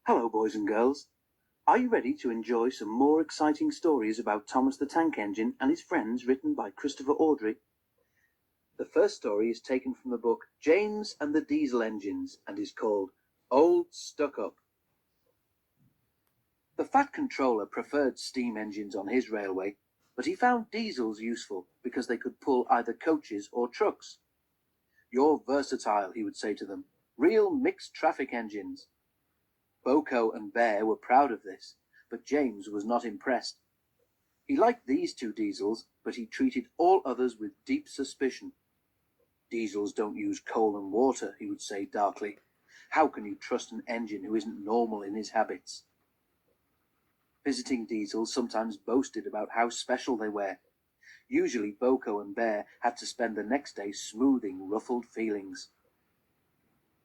Hello, boys and girls. Are you ready to enjoy some more exciting stories about Thomas the Tank Engine and his friends, written by Christopher Awdry? The first story is taken from the book James and the Diesel Engines and is called Old Stuck-Up. The Fat Controller preferred steam engines on his railway, but he found diesels useful because they could pull either coaches or trucks. "You're versatile," he would say to them. "Real mixed traffic engines." Boko and Bear were proud of this, but James was not impressed. He liked these two diesels, but he treated all others with deep suspicion. "Diesels don't use coal and water," he would say darkly. "How can you trust an engine who isn't normal in his habits?" Visiting diesels sometimes boasted about how special they were. Usually Boko and Bear had to spend the next day smoothing ruffled feelings.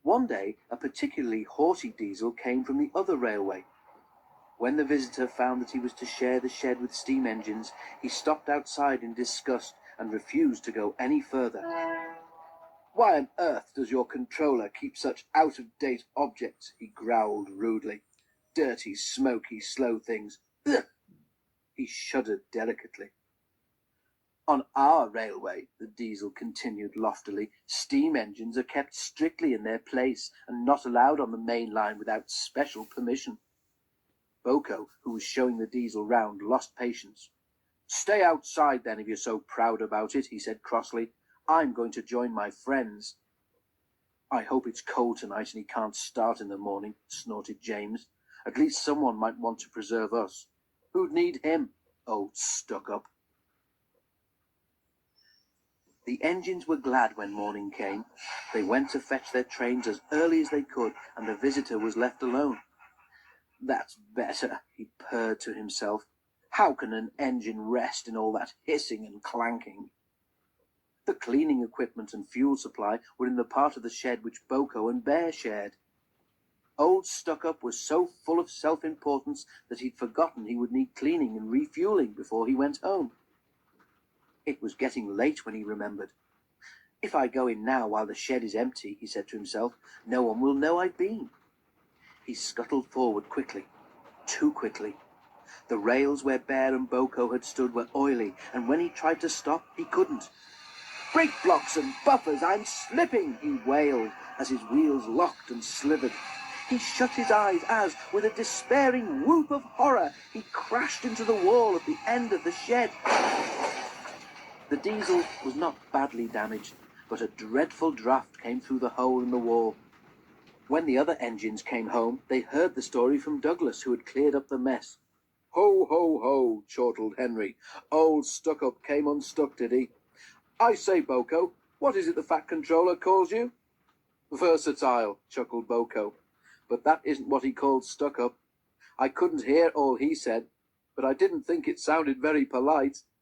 One day a particularly haughty diesel came from the other railway. When the visitor found that he was to share the shed with steam engines, he stopped outside in disgust and refused to go any further. "Why on earth does your controller keep such out-of-date objects?" he growled rudely. "Dirty, smoky, slow things. Ugh!" He shuddered delicately. "On our railway," the diesel continued loftily, "steam engines are kept strictly in their place and not allowed on the main line without special permission." Boko, who was showing the diesel round, lost patience. "Stay outside then, if you're so proud about it," he said crossly. "I'm going to join my friends." "I hope it's cold tonight and he can't start in the morning," snorted James. "At least someone might want to preserve us. Who'd need him? Old stuck-up." The engines were glad when morning came. They went to fetch their trains as early as they could, and the visitor was left alone. "That's better," he purred to himself. "How can an engine rest in all that hissing and clanking?" The cleaning equipment and fuel supply were in the part of the shed which Boko and Bear shared. Old Stuck-Up was so full of self-importance that he'd forgotten he would need cleaning and refueling before he went home. It was getting late when he remembered. "If I go in now while the shed is empty," he said to himself, "no one will know I've been." He scuttled forward quickly, too quickly. The rails where Bear and Boko had stood were oily, and when he tried to stop, he couldn't. "Brake blocks and buffers, I'm slipping!" he wailed as his wheels locked and slithered. He shut his eyes as, with a despairing whoop of horror, he crashed into the wall at the end of the shed. The diesel was not badly damaged, but a dreadful draught came through the hole in the wall. When the other engines came home, they heard the story from Douglas, who had cleared up the mess. "Ho, ho, ho," chortled Henry. "Old Stuck-Up came unstuck, did he? I say, Boko, what is it the Fat Controller calls you?" "Versatile," chuckled Boko. "But that isn't what he called Stuck-Up. I couldn't hear all he said, but I didn't think it sounded very polite."